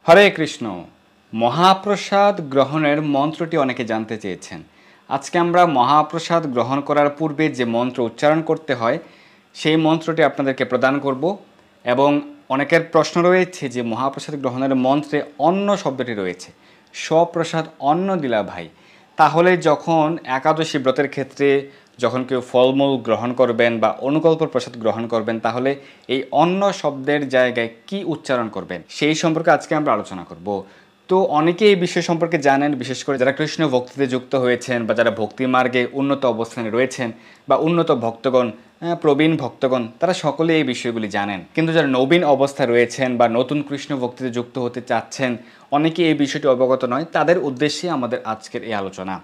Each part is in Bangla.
হরে কৃষ্ণ। মহাপ্রসাদ গ্রহণের মন্ত্রটি অনেকে জানতে চেয়েছেন। আজকে আমরা মহাপ্রসাদ গ্রহণ করার পূর্বে যে মন্ত্র উচ্চারণ করতে হয় সেই মন্ত্রটি আপনাদেরকে প্রদান করব। এবং অনেকের প্রশ্ন রয়েছে যে মহাপ্রসাদ গ্রহণের মন্ত্রে অন্ন শব্দটি রয়েছে, স্বপ্রসাদ অন্ন দিলা ভাই, তাহলে যখন একাদশী ব্রতের ক্ষেত্রে যখন কেউ ফলমূল গ্রহণ করবেন বা অনুকল্প প্রসাদ গ্রহণ করবেন, তাহলে এই অন্ন শব্দের জায়গায় কি উচ্চারণ করবেন সেই সম্পর্কে আজকে আমরা আলোচনা করব। তো অনেকে এই বিষয় সম্পর্কে জানেন, বিশেষ করে যারা কৃষ্ণ ভক্তিতে যুক্ত হয়েছেন বা যারা ভক্তি মার্গে উন্নত অবস্থানে রয়েছেন বা উন্নত ভক্তগণ, প্রবীণ ভক্তগণ, তারা সকলে এই বিষয়গুলি জানেন। কিন্তু যারা নবীন অবস্থায় রয়েছেন বা নতুন কৃষ্ণ ভক্তিতে যুক্ত হতে চাচ্ছেন, অনেকে এই বিষয়টি অবগত নয়, তাদের উদ্দেশ্যে আমাদের আজকের এই আলোচনা।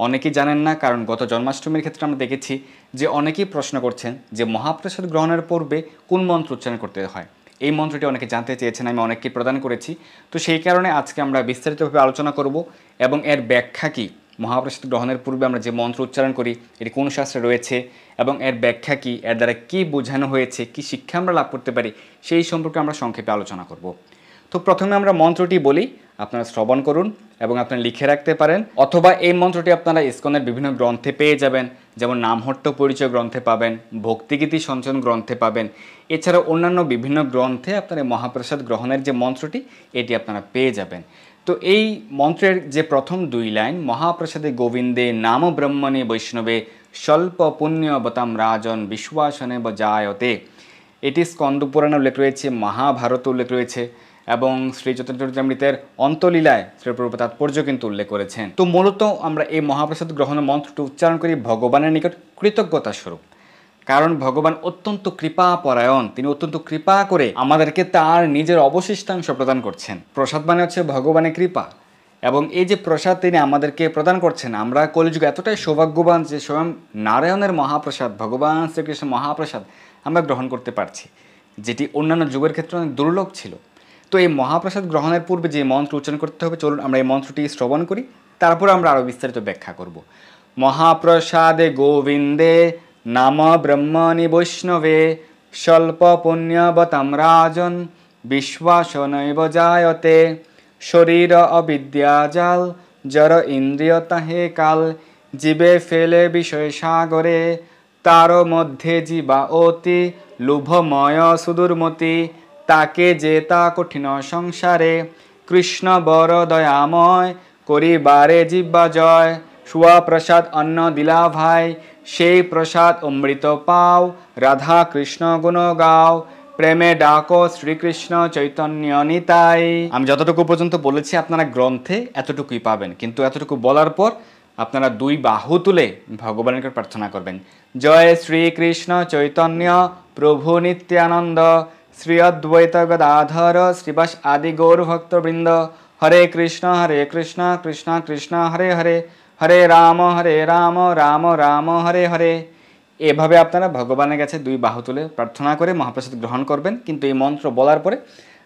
অনেকেই জানেন না, কারণ গত জন্মাষ্টমীর ক্ষেত্রে আমরা দেখেছি যে অনেকেই প্রশ্ন করছেন যে মহাপ্রসাদ গ্রহণের পূর্বে কোন মন্ত্র উচ্চারণ করতে হয়। এই মন্ত্রটি অনেকে জানতে চেয়েছেন, আমি অনেককে প্রদান করেছি। তো সেই কারণে আজকে আমরা বিস্তারিতভাবে আলোচনা করব এবং এর ব্যাখ্যা কী, মহাপ্রসাদ গ্রহণের পূর্বে আমরা যে মন্ত্র উচ্চারণ করি এটি কোন শাস্ত্রে রয়েছে এবং এর ব্যাখ্যা কী, এর দ্বারা কী বোঝানো হয়েছে, কী শিক্ষা আমরা লাভ করতে পারি, সেই সম্পর্কে আমরা সংক্ষেপে আলোচনা করব। তো প্রথমে আমরা মন্ত্রটি বলি, আপনারা শ্রবণ করুন এবং আপনারা লিখে রাখতে পারেন, অথবা এই মন্ত্রটি আপনারা ইসকনের বিভিন্ন গ্রন্থে পেয়ে যাবেন, যেমন নামহট্ট পরিচয় গ্রন্থে পাবেন, ভক্তিগীতি সঞ্চয়ন গ্রন্থে পাবেন। এছাড়াও অন্যান্য বিভিন্ন গ্রন্থে আপনারা মহাপ্রসাদ গ্রহণের যে মন্ত্রটি এটি আপনারা পেয়ে যাবেন। তো এই মন্ত্রের যে প্রথম দুই লাইন, মহাপ্রসাদে গোবিন্দে নাম ব্রহ্মণে বৈষ্ণবে স্বল্প পুণ্যবতাম রাজন বিশ্বাসনে বজায়তে, এটি স্কন্দ পুরাণে উল্লেখ রয়েছে, মহাভারতে উল্লেখ রয়েছে এবং শ্রী চৈতন্য চরিতামৃতের অন্তলীলায় শ্রীপ্রভুপাদ তাৎপর্য কিন্তু উল্লেখ করেছেন। তো মূলত আমরা এই মহাপ্রসাদ গ্রহণের মন্ত্রটি উচ্চারণ করি ভগবানের নিকট কৃতজ্ঞতা স্বরূপ, কারণ ভগবান অত্যন্ত কৃপা পরায়ণ, তিনি অত্যন্ত কৃপা করে আমাদেরকে তার নিজের অবশিষ্টাংশ প্রদান করছেন। প্রসাদ মানে হচ্ছে ভগবানের কৃপা, এবং এই যে প্রসাদ তিনি আমাদেরকে প্রদান করছেন, আমরা কলিযুগে এতটাই সৌভাগ্যবান যে স্বয়ং নারায়ণের মহাপ্রসাদ, ভগবান শ্রীকৃষ্ণ মহাপ্রসাদ আমরা গ্রহণ করতে পারছি, যেটি অন্যান্য যুগের ক্ষেত্রে অনেক দুর্লভ ছিল। তো এই মহাপ্রসাদ গ্রহণের পূর্বে যে মন্ত্র উচ্চারণ করতে হবে, চলুন আমরা এই মন্ত্রটি শ্রবণ করি, তারপর আমরা আরও বিস্তারিত ব্যাখ্যা করব। মহাপ্রসাদে গোবিন্দে নাম ব্রহ্মণি বৈষ্ণবে স্বল্প পুণ্যবতাম রাজন বিশ্বাস নৈব জায়তে, শরীর অবিদ্যাজাল জড় ইন্দ্রিয় তাহে কাল, জীবে ফেলে বিষয় সাগরে তার মধ্যে জীবা অতি লোভময় সুদূরমতি, তাকে যে তা কঠিন সংসারে কৃষ্ণ বড় দয়াময় করিবারে জিব্বা জয়, সুয়া প্রসাদ অন্ন দিলা ভাই সেই প্রসাদ অমৃত পাও, রাধা কৃষ্ণ গুণ গাও প্রেমে ডাকো শ্রীকৃষ্ণ চৈতন্য নিতাই। আমি যতটুকু পর্যন্ত বলেছি আপনারা গ্রন্থে এতটুকুই পাবেন, কিন্তু এতটুকু বলার পর আপনারা দুই বাহু তুলে ভগবানের কাছে প্রার্থনা করবেন, জয় শ্রীকৃষ্ণ চৈতন্য প্রভু নিত্যানন্দ শ্রী অদ্বৈত গদাধর শ্রীবাস আদি গৌর ভক্তবৃন্দ, হরে কৃষ্ণ কৃষ্ণ কৃষ্ণ হরে হরে, হরে রাম রাম রাম হরে হরে। এভাবে আপনারা ভগবানের কাছে দুই বাহু তুলে প্রার্থনা করে মহাপ্রসাদ গ্রহণ করবেন। কিন্তু এই মন্ত্র বলার পরে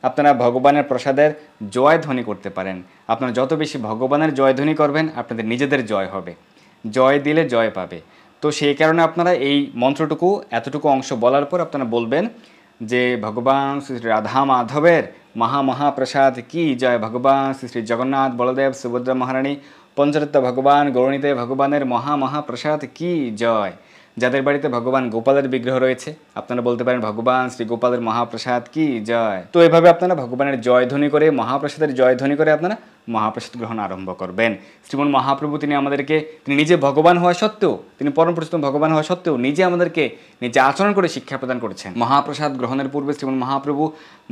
আপনারা ভগবানের প্রসাদের জয়ধ্বনি করতে পারেন। আপনারা যত বেশি ভগবানের জয়ধ্বনি করবেন, আপনাদের নিজেদের জয় হবে, জয় দিলে জয় পাবে। তো সেই কারণে আপনারা এই মন্ত্রটুকু এতটুকু অংশ বলার পর আপনারা বলবেন যে ভগবান শ্রী শ্রী রাধা মাধবের মহাপ্রসাদ কি জয়, ভগবান শ্রী শ্রী জগন্নাথ বলদেব সুভদ্রা মহারানী পঞ্চরত্ন ভগবান গৌরণীতে ভগবানের মহাপ্রসাদ কি জয়। যাদের বাড়িতে ভগবান গোপালের বিগ্রহ রয়েছে আপনারা বলতে পারেন ভগবান শ্রী গোপালের মহাপ্রসাদ কি জয়। তো এভাবে আপনারা ভগবানের জয়ধ্বনি করে, মহাপ্রসাদের জয়ধ্বনি করে আপনারা মহাপ্রসাদ গ্রহণ আরম্ভ করবেন। শ্রীমন মহাপ্রভু তিনি আমাদেরকে, তিনি নিজে ভগবান হওয়া সত্ত্বেও, তিনি পরম পুরুষোত্তম ভগবান হওয়া সত্ত্বেও নিজে আমাদেরকে নিজে আচরণ করে শিক্ষা প্রদান করেছেন। মহাপ্রসাদ গ্রহণের পূর্বে শ্রীমন মহাপ্রভু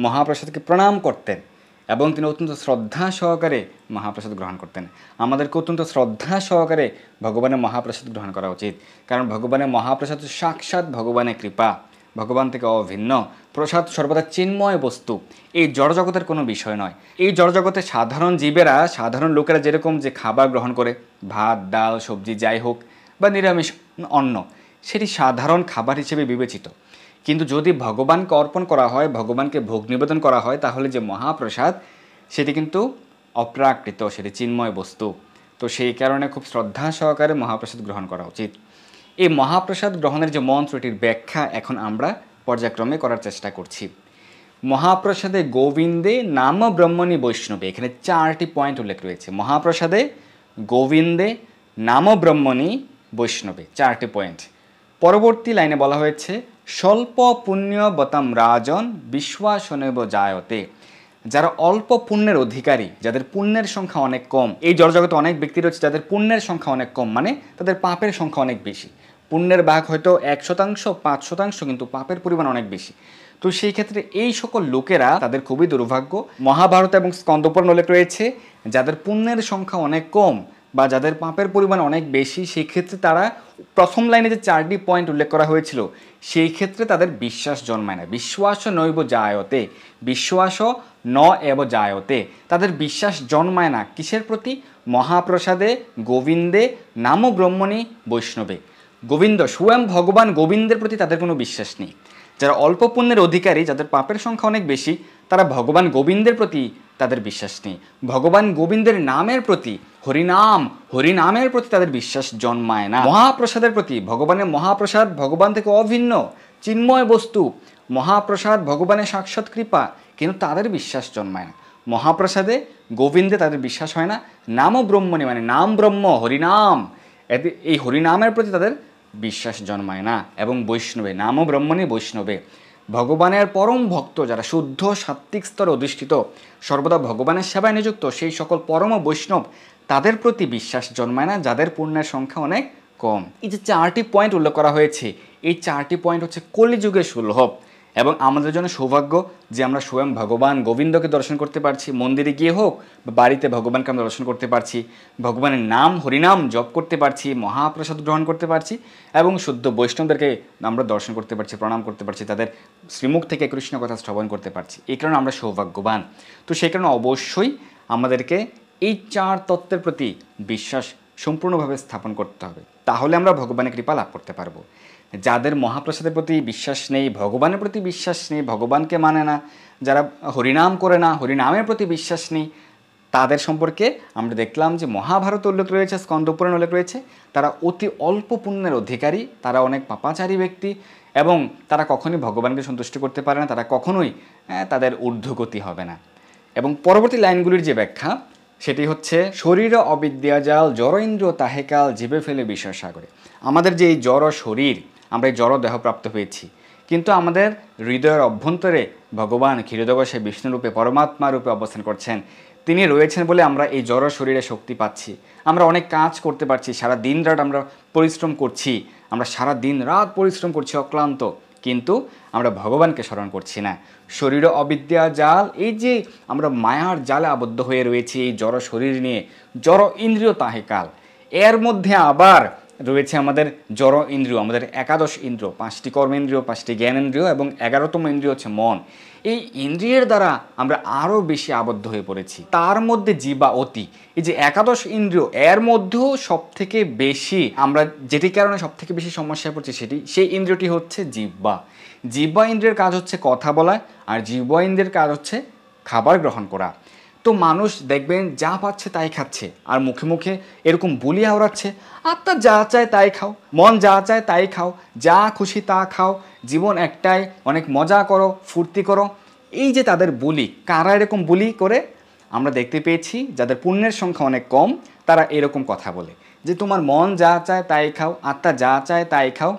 মহাপ্রসাদকে প্রণাম করতেন এবং তিনি অত্যন্ত শ্রদ্ধা সহকারে মহাপ্রসাদ গ্রহণ করতেন। আমাদেরকে অত্যন্ত শ্রদ্ধা সহকারে ভগবানের মহাপ্রসাদ গ্রহণ করা উচিত, কারণ ভগবানের মহাপ্রসাদ সাক্ষাৎ ভগবানের কৃপা, ভগবান থেকে অভিন্ন। প্রসাদ সর্বদা চিন্ময় বস্তু, এই জড়জগতের কোনো বিষয় নয়। এই জড়জগতে সাধারণ জীবেরা, সাধারণ লোকেরা যেরকম যে খাবার গ্রহণ করে, ভাত ডাল সবজি যাই হোক বা নিরামিষ অন্ন, সেটি সাধারণ খাবার হিসেবে বিবেচিত। কিন্তু যদি ভগবানকে অর্পণ করা হয়, ভগবানকে ভোগ নিবেদন করা হয়, তাহলে যে মহাপ্রসাদ সেটি কিন্তু অপ্রাকৃত, সেটি চিন্ময় বস্তু। তো সেই কারণে খুব শ্রদ্ধা সহকারে মহাপ্রসাদ গ্রহণ করা উচিত। এই মহাপ্রসাদ গ্রহণের যে মন্ত্র, এটির ব্যাখ্যা এখন আমরা পর্যায়ক্রমে করার চেষ্টা করছি। মহাপ্রসাদে গোবিন্দে নাম ব্রহ্মণী বৈষ্ণবে, এখানে 4টি পয়েন্ট উল্লেখ রয়েছে। মহাপ্রসাদে গোবিন্দে নাম ব্রহ্মণী বৈষ্ণবে, 4টি পয়েন্ট। পরবর্তী লাইনে বলা হয়েছে স্বল্প পুণ্যবতাম রাজন বিশ্বাসনেব জায়তে, যারা অল্প পুণ্যের অধিকারী, যাদের পুণ্যের সংখ্যা অনেক কম। এই জড়জগতে অনেক ব্যক্তি রয়েছে যাদের পুণ্যের সংখ্যা অনেক কম, মানে তাদের পাপের সংখ্যা অনেক বেশি। পুণ্যের ভাগ হয়তো 1%, 5%, কিন্তু পাপের পরিমাণ অনেক বেশি। তো সেই ক্ষেত্রে এই সকল লোকেরা, তাদের খুবই দুর্ভাগ্য। মহাভারত এবং স্কন্দপুরাণ উল্লেখ রয়েছে যাদের পুণ্যের সংখ্যা অনেক কম বা যাদের পাপের পরিমাণ অনেক বেশি, সেই ক্ষেত্রে তারা প্রথম লাইনে যে 4টি পয়েন্ট উল্লেখ করা হয়েছিল, সেই ক্ষেত্রে তাদের বিশ্বাস জন্মায় না। বিশ্বাস নৈব জায়তে, বিশ্বাস ন এব জায়তে, তাদের বিশ্বাস জন্মায় না কিসের প্রতি? মহাপ্রসাদে গোবিন্দে নাম ব্রহ্মণী বৈষ্ণবে, গোবিন্দ স্বয়ং ভগবান গোবিন্দের প্রতি তাদের কোনো বিশ্বাস নেই। যারা অল্প পুণ্যের অধিকারী, যাদের পাপের সংখ্যা অনেক বেশি, তারা ভগবান গোবিন্দের প্রতি তাদের বিশ্বাস নেই। ভগবান গোবিন্দের নামের প্রতি, হরিনামের প্রতি তাদের বিশ্বাস জন্মায় না। মহাপ্রসাদের প্রতি, ভগবানের মহাপ্রসাদ ভগবান থেকে অভিন্ন চিন্ময় বস্তু, মহাপ্রসাদ ভগবানের সাক্ষাৎ কৃপা, কিন্তু তাদের বিশ্বাস জন্মায় না। মহাপ্রসাদে গোবিন্দে তাদের বিশ্বাস হয় না। নাম ব্রহ্মণী মানে নাম ব্রহ্ম, হরিনাম, এই হরিনামের প্রতি তাদের বিশ্বাস জন্মায় না। এবং বৈষ্ণবে, নাম ব্রহ্মণী বৈষ্ণবে, ভগবানের পরম ভক্ত, যারা শুদ্ধ সাত্ত্বিক স্তরে অধিষ্ঠিত, সর্বদা ভগবানের সেবায় নিযুক্ত, সেই সকল পরম বৈষ্ণব, তাদের প্রতি বিশ্বাস জন্মায় না, যাদের পুণ্যের সংখ্যা অনেক কম। এই যে 4টি পয়েন্ট উল্লেখ করা হয়েছে, এই 4টি পয়েন্ট হচ্ছে কলিযুগে সুলভ। এবং আমাদের জন্য সৌভাগ্য যে আমরা স্বয়ং ভগবান গোবিন্দকে দর্শন করতে পারছি, মন্দিরে গিয়ে হোক বা বাড়িতে ভগবানকে আমরা দর্শন করতে পারছি, ভগবানের নাম হরিনাম জপ করতে পারছি, মহাপ্রসাদ গ্রহণ করতে পারছি, এবং শুদ্ধ বৈষ্ণবদেরকে আমরা দর্শন করতে পারছি, প্রণাম করতে পারছি, তাদের শ্রীমুখ থেকে কৃষ্ণ কথা শ্রবণ করতে পারছি। এই কারণে আমরা সৌভাগ্যবান। তো সেই কারণে অবশ্যই আমাদেরকে এই 4 তত্ত্বের প্রতি বিশ্বাস সম্পূর্ণভাবে স্থাপন করতে হবে, তাহলে আমরা ভগবানের কৃপা লাভ করতে পারবো। যাদের মহাপ্রসাদের প্রতি বিশ্বাস নেই, ভগবানের প্রতি বিশ্বাস নেই, ভগবানকে মানে না, যারা হরিনাম করে না, হরিনামের প্রতি বিশ্বাস নেই, তাদের সম্পর্কে আমরা দেখলাম যে মহাভারত উল্লেখ রয়েছে, স্কন্দপুরাণ উল্লেখ রয়েছে, তারা অতি অল্প পুণ্যের অধিকারী, তারা অনেক পাপাচারী ব্যক্তি, এবং তারা কখনোই ভগবানকে সন্তুষ্ট করতে পারে না, তারা কখনোই তাদের ঊর্ধ্বগতি হবে না। এবং পরবর্তী লাইনগুলির যে ব্যাখ্যা, সেটি হচ্ছে শরীর অবিদ্যাজাল জড় ইন্দ্রিয় তাহেকাল জীবে ফেলে বিষয় সাগরে। আমাদের যে এই জড় শরীর, আমরা এই জড় দেহ প্রাপ্ত হয়েছি, কিন্তু আমাদের হৃদয়ের অভ্যন্তরে ভগবান ক্ষীরোদগসে বিষ্ণুরূপে পরমাত্মা রূপে অবস্থান করছেন। তিনি রয়েছেন বলে আমরা এই জড় শরীরে শক্তি পাচ্ছি, আমরা অনেক কাজ করতে পারছি, সারা দিন রাত আমরা পরিশ্রম করছি, আমরা সারা দিন রাত পরিশ্রম করছি অক্লান্ত, কিন্তু আমরা ভগবানকে স্মরণ করছি না। শরীর অবিদ্যা জাল, এই যে আমরা মায়ার জালে আবদ্ধ হয়ে রয়েছি এই জড় শরীর নিয়ে, জড় ইন্দ্রিয় তাহেকাল, এর মধ্যে আবার রয়েছে আমাদের জড় ইন্দ্রিয়, আমাদের 11 ইন্দ্রিয়, 5টি কর্মেন্দ্রিয়, 5টি জ্ঞানেন্দ্রিয় এবং 11তম ইন্দ্রিয় হচ্ছে মন। এই ইন্দ্রিয়ের দ্বারা আমরা আরও বেশি আবদ্ধ হয়ে পড়েছি। তার মধ্যে জিহ্বা অতি, এই যে 11 ইন্দ্রিয়, এর মধ্যেও সব থেকে বেশি আমরা যেটি কারণে সব থেকে বেশি সমস্যায় পড়ছি, সেই ইন্দ্রিয়টি হচ্ছে জিহ্বা। জিহ্বা ইন্দ্রিয়ের কাজ হচ্ছে কথা বলা, আর জিহ্বা ইন্দ্রিয়ের কাজ হচ্ছে খাবার গ্রহণ করা। তো মানুষ দেখবেন যা পাচ্ছে তাই খাচ্ছে, আর মুখে মুখে এরকম বুলি আওড়াচ্ছে, আত্মা যা চায় তাই খাও, মন যা চায় তাই খাও, যা খুশি তা খাও, জীবন একটাই, অনেক মজা করো, ফুর্তি করো। এই যে তাদের বুলি, কারা এরকম বুলি করে? আমরা দেখতে পেয়েছি যাদের পুণ্যের সংখ্যা অনেক কম, তারা এরকম কথা বলে যে তোমার মন যা চায় তাই খাও, আত্মা যা চায় তাই খাও।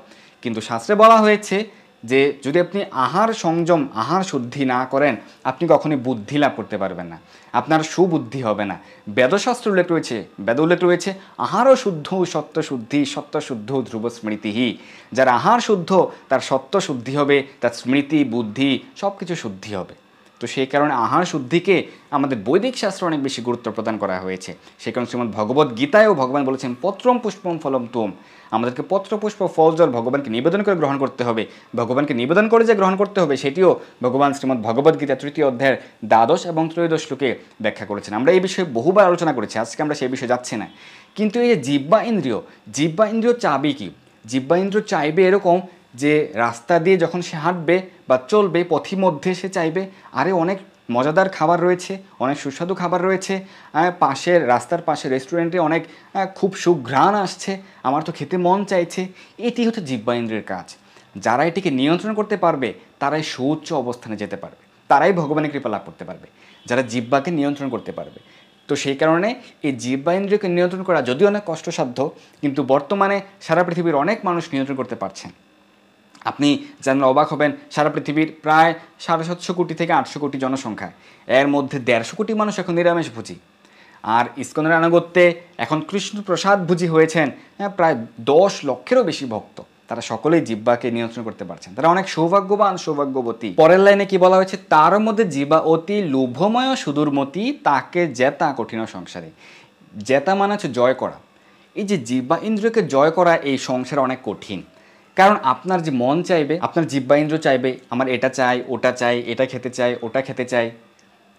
কিন্তু শাস্ত্রে বলা হয়েছে যে যদি আপনি আহার সংযম, আহার শুদ্ধি না করেন, আপনি কখনোই বুদ্ধি লাভ করতে পারবেন না, আপনার সুবুদ্ধি হবে না। বেদশাস্ত্র উল্লেখ রয়েছে, বেদ উল্লেখ রয়েছে আহারও শুদ্ধ সত্য শুদ্ধি, সত্য শুদ্ধ ধ্রুব স্মৃতিহি। যার আহার শুদ্ধ তার সত্য শুদ্ধি হবে, তার স্মৃতি বুদ্ধি সব কিছু শুদ্ধি হবে। তো সেই কারণে আহার শুদ্ধিকে আমাদের বৈদিক শাস্ত্রে অনেক বেশি গুরুত্ব প্রদান করা হয়েছে। সেই কারণে শ্রীমদ্ ভগবদ্ গীতায়ও ভগবান বলেছেন পত্রম পুষ্পম ফলম তুম, আমাদেরকে পত্র পুষ্প ফল জল ভগবানকে নিবেদন করে গ্রহণ করতে হবে। ভগবানকে নিবেদন করে যে গ্রহণ করতে হবে, সেটিও ভগবান শ্রীমদ্ ভগবদ্ গীতা 3য় অধ্যায়ের 12 এবং 13 শ্লোকে ব্যাখ্যা করেছেন। আমরা এই বিষয়ে বহুবার আলোচনা করেছি, আজকে আমরা সেই বিষয়ে যাচ্ছি না। কিন্তু এই যে জিহ্বা ইন্দ্রিয় চাবি কি? জিহ্বা ইন্দ্রিয় চাইবে এরকম যে রাস্তা দিয়ে যখন সে হাঁটবে বা চলবে, পথিমধ্যে সে চাইবে আরে অনেক মজাদার খাবার রয়েছে, অনেক সুস্বাদু খাবার রয়েছে, পাশের রাস্তার পাশে রেস্টুরেন্টে অনেক খুব সুঘ্রাণ আসছে, আমার তো খেতে মন চাইছে। এটি হচ্ছে জিহ্বা ইন্দ্রিয়ের কাজ। যারা এটিকে নিয়ন্ত্রণ করতে পারবে তারাই সুউচ্চ অবস্থানে যেতে পারবে। তারাই ভগবানের কৃপা লাভ করতে পারবে, যারা জিহ্বাকে নিয়ন্ত্রণ করতে পারবে। তো সেই কারণে এই জিহ্বা ইন্দ্রিয়কে নিয়ন্ত্রণ করা যদিও অনেক কষ্টসাধ্য, কিন্তু বর্তমানে সারা পৃথিবীর অনেক মানুষ নিয়ন্ত্রণ করতে পারছেন। আপনি জানলে অবাক হবেন, সারা পৃথিবীর প্রায় 750 কোটি থেকে 800 কোটি জনসংখ্যা, এর মধ্যে 150 কোটি মানুষ এখন নিরামিষভোজী। আর ইসকনের আনুগত্যে এখন কৃষ্ণপ্রসাদ ভোজী হয়েছেন প্রায় 10 লক্ষেরও বেশি ভক্ত। তারা সকলেই জিহ্বাকে নিয়ন্ত্রণ করতে পারছেন, তারা অনেক সৌভাগ্যবান, সৌভাগ্যবতী। পরের লাইনে কি বলা হয়েছে, তার মধ্যে জিহ্বা অতি লোভময় সুদূরমতি, তাকে জেতা কঠিন সংসারে। জেতা মানে হচ্ছে জয় করা। এই যে জিহ্বা ইন্দ্রিয়কে জয় করা এই সংসারে অনেক কঠিন, কারণ আপনার যে মন চাইবে, আপনার জিহ্বা ইন্দ্রিয় চাইবে আমার এটা চাই, ওটা চাই, এটা খেতে চাই, ওটা খেতে চাই।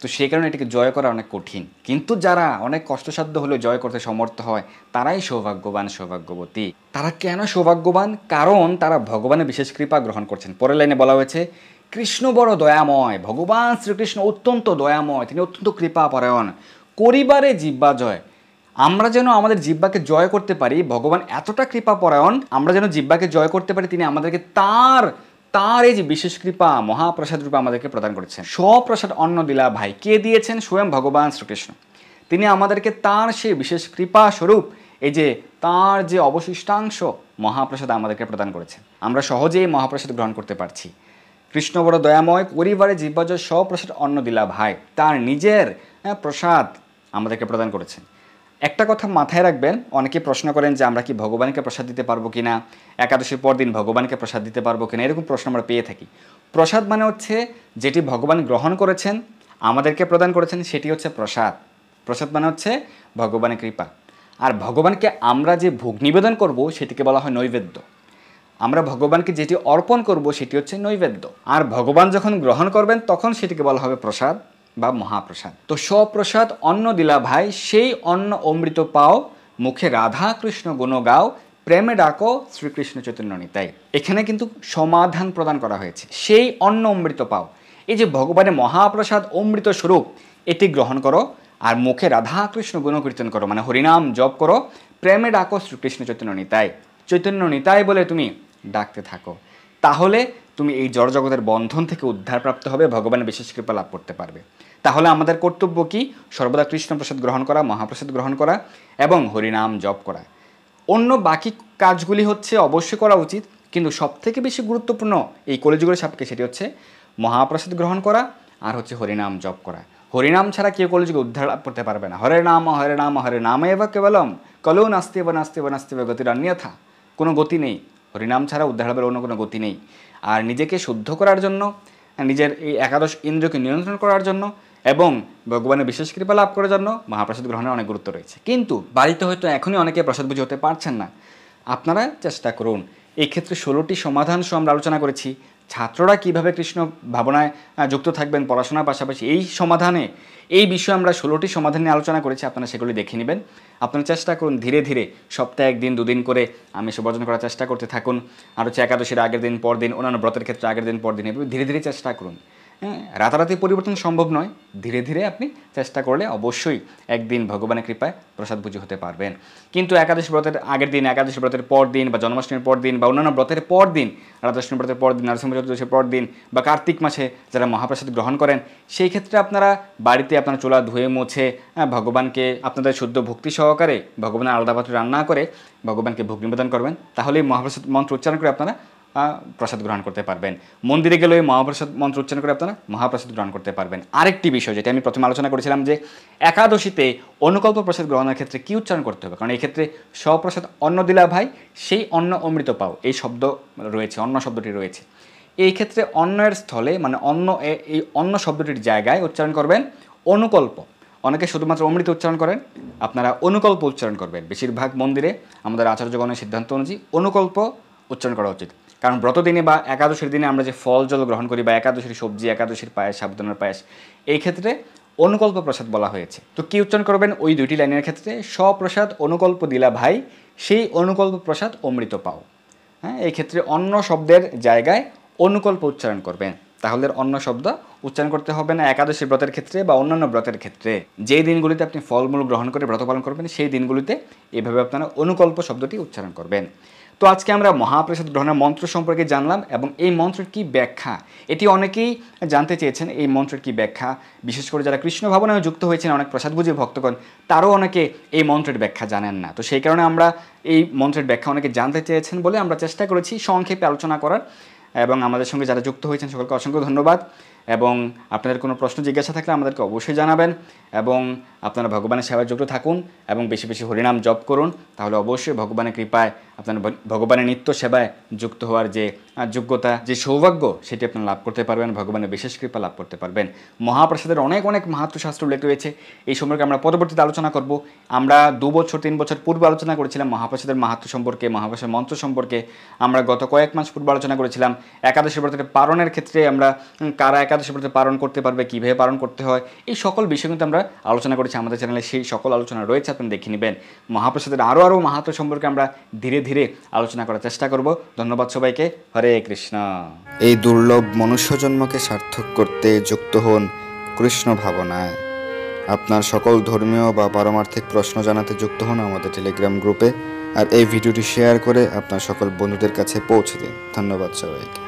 তো সেই কারণে এটাকে জয় করা অনেক কঠিন। কিন্তু যারা অনেক কষ্টসাধ্য হলেও জয় করতে সমর্থ হয়, তারাই সৌভাগ্যবান, সৌভাগ্যবতী। তারা কেন সৌভাগ্যবান? কারণ তারা ভগবানের বিশেষ কৃপা গ্রহণ করছেন। পরের লাইনে বলা হয়েছে, কৃষ্ণ বড় দয়াময়, ভগবান শ্রীকৃষ্ণ অত্যন্ত দয়াময়, তিনি অত্যন্ত কৃপা পরায়ণ, করিবারে জিহ্বা জয়। আমরা যেন আমাদের জিহ্বাকে জয় করতে পারি, ভগবান এতটা কৃপা পরায়ণ, আমরা যেন জিহ্বাকে জয় করতে পারি, তিনি আমাদেরকে তার এই যে বিশেষ কৃপা মহাপ্রসাদ রূপে আমাদেরকে প্রদান করেছেন। স্বপ্রসাদ অন্ন দিলা ভাই, কে দিয়েছেন? স্বয়ং ভগবান শ্রীকৃষ্ণ। তিনি আমাদেরকে তার সেই বিশেষ কৃপা স্বরূপ এই যে তার যে অবশিষ্টাংশ মহাপ্রসাদ আমাদেরকে প্রদান করেছেন। আমরা সহজেই মহাপ্রসাদ গ্রহণ করতে পারছি। কৃষ্ণ বড় দয়াময়, পরিবারে জিহ্বাজয় স্বপ্রসাদ অন্ন দিলা ভাই, তার নিজের প্রসাদ আমাদেরকে প্রদান করেছেন। একটা কথা মাথায় রাখবেন, অনেকে প্রশ্ন করেন যে আমরা কি ভগবানকে প্রসাদ দিতে পারবো কিনা, একাদশীর পর দিন ভগবানকে প্রসাদ দিতে পারবো কিনা, এরকম প্রশ্ন আমরা পেয়ে থাকি। প্রসাদ মানে হচ্ছে যেটি ভগবান গ্রহণ করেছেন, আমাদেরকে প্রদান করেছেন, সেটি হচ্ছে প্রসাদ। প্রসাদ মানে হচ্ছে ভগবানের কৃপা। আর ভগবানকে আমরা যে ভোগ নিবেদন করব সেটিকে বলা হয় নৈবেদ্য। আমরা ভগবানকে যেটি অর্পণ করব সেটি হচ্ছে নৈবেদ্য। আর ভগবান যখন গ্রহণ করবেন তখন সেটিকে বলা হবে প্রসাদ বা মহাপ্রসাদ। তো স্বপ্রসাদ অন্ন দিলা ভাই, সেই অন্ন অমৃত পাও, মুখে রাধা কৃষ্ণ গুণ গাও, প্রেমে ডাকো শ্রীকৃষ্ণ চৈতন্য নিতাই। এখানে কিন্তু সমাধান প্রদান করা হয়েছে, সেই অন্ন অমৃত পাও। এই যে ভগবানের মহাপ্রসাদ অমৃত স্বরূপ, এটি গ্রহণ করো আর মুখে রাধা কৃষ্ণ গুণ কীর্তন করো, মানে হরিনাম জপ করো, প্রেমে ডাকো শ্রীকৃষ্ণ চৈতন্য নিতাই। চৈতন্য নিতাই বলে তুমি ডাকতে থাকো, তাহলে তুমি এই জড়জগতের বন্ধন থেকে উদ্ধারপ্রাপ্ত হবে, ভগবানের বিশেষ কৃপা লাভ করতে পারবে। তাহলে আমাদের কর্তব্য কি? সর্বদা কৃষ্ণ প্রসাদ গ্রহণ করা, মহাপ্রসাদ গ্রহণ করা এবং হরিনাম জপ করা। অন্য বাকি কাজগুলি হচ্ছে অবশ্যই করা উচিত, কিন্তু সবথেকে বেশি গুরুত্বপূর্ণ এই কলিযুগের সাপেক্ষে সেটি হচ্ছে মহাপ্রসাদ গ্রহণ করা আর হচ্ছে হরিনাম জপ করা। হরিনাম ছাড়া কেউ কলিযুগে উদ্ধার লাভ করতে পারবে না। হরে নাম হরে নাম এব কেবলম কলো নাস্তিব নাস্তিব নাস্তিব গতির অন্যথা, কোনো গতি নেই। হরিনাম ছাড়া উদ্ধার লাভের অন্য কোনো গতি নেই। আর নিজেকে শুদ্ধ করার জন্য, নিজের এই একাদশ ইন্দ্রিয়কে নিয়ন্ত্রণ করার জন্য এবং ভগবানের বিশেষ কৃপা লাভ করার জন্য মহাপ্রসাদ গ্রহণের অনেক গুরুত্ব রয়েছে। কিন্তু বাড়িতে হয়তো এখনই অনেকে প্রসাদ বুঝে হতে পারছেন না, আপনারা চেষ্টা করুন। এই ক্ষেত্রে 16টি সমাধান সহ আমরা আলোচনা করেছি। ছাত্ররা কিভাবে কৃষ্ণ ভাবনায় যুক্ত থাকবেন পড়াশোনার পাশাপাশি, এই সমাধানে এই বিষয়ে আমরা 16টি সমাধান নিয়ে আলোচনা করেছি, আপনারা সেগুলি দেখে নেবেন। আপনারা চেষ্টা করুন ধীরে ধীরে সপ্তাহে 1 দিন 2 দিন করে আমিষ বর্জন করার চেষ্টা করতে থাকুন। আর হচ্ছে একাদশীর আগের দিন পর দিন, অন্যান্য ব্রতের ক্ষেত্রে আগের দিন পর দিন, এভাবে ধীরে ধীরে চেষ্টা করুন। হ্যাঁ, রাতারাতি পরিবর্তন সম্ভব নয়, ধীরে ধীরে আপনি চেষ্টা করলে অবশ্যই একদিন ভগবানের কৃপায় প্রসাদ ভোজী হতে পারবেন। কিন্তু একাদশী ব্রতের আগের দিন, একাদশী ব্রতের পর দিন বা জন্মাষ্টমীর পর দিন বা অন্যান্য ব্রতের পর দিন, রাধাষ্টমী ব্রতের পর দিন, নরসিংহ চতুর্দশীর পর দিন বা কার্তিক মাসে যারা মহাপ্রসাদ গ্রহণ করেন, সেই ক্ষেত্রে আপনারা বাড়িতে আপনার চুলা ধুয়ে মুছে ভগবানকে আপনাদের শুদ্ধ ভক্তি সহকারে ভগবানের আলাদা পাত্রে রান্না করে ভগবানকে ভোগ নিবেদন করবেন। তাহলেই মহাপ্রসাদ মন্ত্র উচ্চারণ করে আপনারা প্রসাদ গ্রহণ করতে পারবেন। মন্দিরে গেলে মহাপ্রসাদ মন্ত্র উচ্চারণ করে আপনারা মহাপ্রসাদ গ্রহণ করতে পারবেন। আরেকটি বিষয় যেটা আমি প্রথমে আলোচনা করেছিলাম যে একাদশীতে অনুকল্প প্রসাদ গ্রহণের ক্ষেত্রে কী উচ্চারণ করতে হবে, কারণ এই ক্ষেত্রে স্বপ্রসাদ অন্ন দিলা ভাই, সেই অন্ন অমৃত পাও, এই শব্দ রয়েছে, অন্ন শব্দটি রয়েছে। এই ক্ষেত্রে অন্নের স্থলে মানে এই অন্ন শব্দটির জায়গায় উচ্চারণ করবেন অনুকল্প। অনেকে শুধুমাত্র অমৃত উচ্চারণ করেন, আপনারা অনুকল্প উচ্চারণ করবেন। বেশিরভাগ মন্দিরে আমাদের আচার্যগণের সিদ্ধান্ত অনুযায়ী অনুকল্প উচ্চারণ করা উচিত, কারণ ব্রত দিনে বা একাদশীর দিনে আমরা যে ফল জল গ্রহণ করি বা একাদশীর সবজি, একাদশীর পায়েস, সাবুদানার পায়েস, এই ক্ষেত্রে অনুকল্প প্রসাদ বলা হয়েছে। তো কী উচ্চারণ করবেন? ওই 2টি লাইনের ক্ষেত্রে স্বপ্রসাদ অনুকল্প দিলা ভাই, সেই অনুকল্প প্রসাদ অমৃত পাও। হ্যাঁ, এই ক্ষেত্রে অন্ন শব্দের জায়গায় অনুকল্প উচ্চারণ করবেন, তাহলে অন্য শব্দ উচ্চারণ করতে হবে না একাদশী ব্রতের ক্ষেত্রে বা অন্যান্য ব্রতের ক্ষেত্রে। যেই দিনগুলিতে আপনি ফলমূল গ্রহণ করে ব্রত পালন করবেন, সেই দিনগুলিতে এভাবে আপনারা অনুকল্প শব্দটি উচ্চারণ করবেন। তো আজকে আমরা মহাপ্রসাদ গ্রহণের মন্ত্র সম্পর্কে জানলাম এবং এই মন্ত্রের কি ব্যাখ্যা এটি অনেকেই জানতে চেয়েছেন। এই মন্ত্রের কি ব্যাখ্যা, বিশেষ করে যারা কৃষ্ণ ভাবনায় যুক্ত হয়েছেন অনেক প্রসাদভোজী ভক্তগণ, তারও অনেকে এই মন্ত্রের ব্যাখ্যা জানেন না। তো সেই কারণে আমরা এই মন্ত্রের ব্যাখ্যা অনেকে জানতে চেয়েছেন বলে আমরা চেষ্টা করেছি সংক্ষেপে আলোচনা করার। এবং আমাদের সঙ্গে যারা যুক্ত হয়েছেন সকলকে অসংখ্য ধন্যবাদ। এবং আপনাদের কোনো প্রশ্ন জিজ্ঞাসা থাকলে আমাদেরকে অবশ্যই জানাবেন এবং আপনারা ভগবানের সেবায় যুক্ত থাকুন এবং বেশি বেশি হরিনাম জপ করুন। তাহলে অবশ্যই ভগবানের কৃপায় আপনারা ভগবানের নিত্য সেবায় যুক্ত হওয়ার যে যোগ্যতা, যে সৌভাগ্য, সেটি আপনারা লাভ করতে পারবেন, ভগবানের বিশেষ কৃপা লাভ করতে পারবেন। মহাপ্রসাদের অনেক অনেক মাহাত্ম্য শাস্ত্র উল্লেখ রয়েছে, এই সম্পর্কে আমরা পরবর্তীতে আলোচনা করব। আমরা 2 বছর 3 বছর পূর্বে আলোচনা করেছিলাম মহাপ্রসাদের মাহাত্ম্য সম্পর্কে, মহাপ্রসাদের মন্ত্র সম্পর্কে। আমরা গত কয়েক মাস পূর্বে আলোচনা করেছিলাম একাদশী ব্রতের পালনের ক্ষেত্রে আমরা কারা একাদশী ব্রত পালন করতে পারবে, কীভাবে পালন করতে হয়, এই সকল বিষয় কিন্তু আমরা আলোচনা করেছি আমাদের চ্যানেলে। সেই সকল আলোচনা রয়েছে, আপনি দেখে নেবেন। মহাপ্রসাদের আরও মাহাত্ম্য সম্পর্কে আমরা ধীরে ধীরে আলোচনা করার চেষ্টা করব। ধন্যবাদ সবাইকে। হরে কৃষ্ণ। এই দুর্লভ মনুষ্য জন্মকে সার্থক করতে যুক্ত হন কৃষ্ণ ভাবনায়। আপনার সকল ধর্মীয় বা পারমার্থিক প্রশ্ন জানাতে যুক্ত হন আমাদের টেলিগ্রাম গ্রুপে, আর এই ভিডিওটি শেয়ার করে আপনার সকল বন্ধুদের কাছে পৌঁছে দিন। ধন্যবাদ সবাইকে।